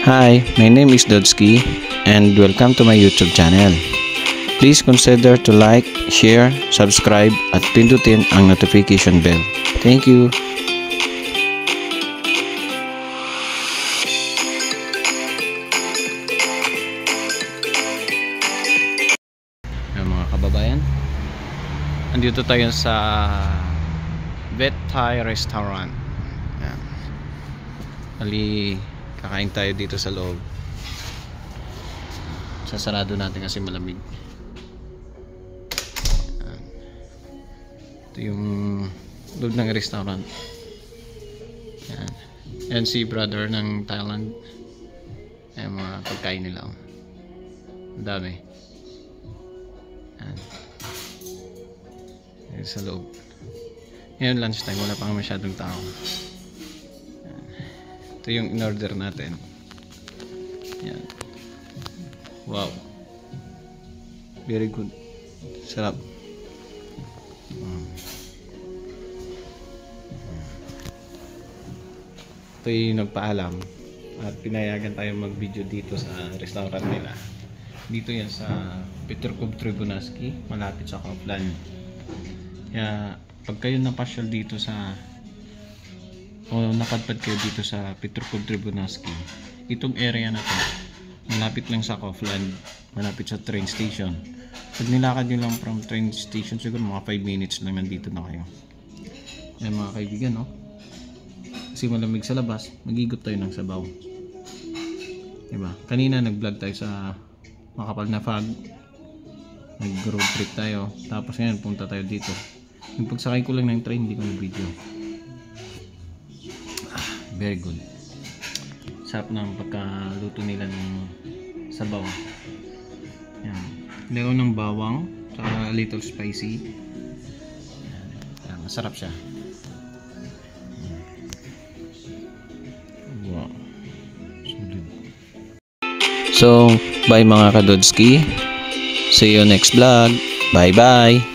Hi, my name is Dodsky and welcome to my YouTube channel. Please consider to like, share, subscribe at pindutin ang notification bell. Thank you. Mga kababayan, andito tayo sa Vet Thai Restaurant. Yan. Ali, kakain tayo dito sa loob. Sasarado natin kasi malamig. Yan. Ito yung loob ng restaurant. Yan. Yan si brother ng Thailand. Yan mga pagkain nila. Ang dami. Yan. Yan sa loob. Ngayon lunch time, wala pang masyadong tao. Yan. Ito yung in-order natin. Yan. Wow. Very good. Sarap. Ito yung nagpaalam at pinayagan tayo mag-video dito sa restaurant nila. Dito yan sa Petrokub Tribunaski, malapit sa Kaufland. Kaya pag kayo napasyal dito sa o napadpad kayo dito sa Petrokub Tribunaski, itong area na to malapit lang sa Kaufland, malapit sa train station. Pag nilakad nyo lang from train station, siguro mga 5 minutes lang nandito na kayo. Yan mga kaibigan, no? Kasi malamig sa labas, magigot tayo ng sabaw. Diba? Kanina nag-vlog tayo sa makapal na fog, nag-road trip tayo, tapos ngayon punta tayo dito. Yung pagsakay ko lang ng train, hindi ko na-video. Very good. Sarap ng pagkaluto nila ng sabaw. Yan. Leo ng bawang, saka a little spicy. Yan. Masarap siya. Wow. So, bye mga kadodsky. See you next vlog. Bye bye.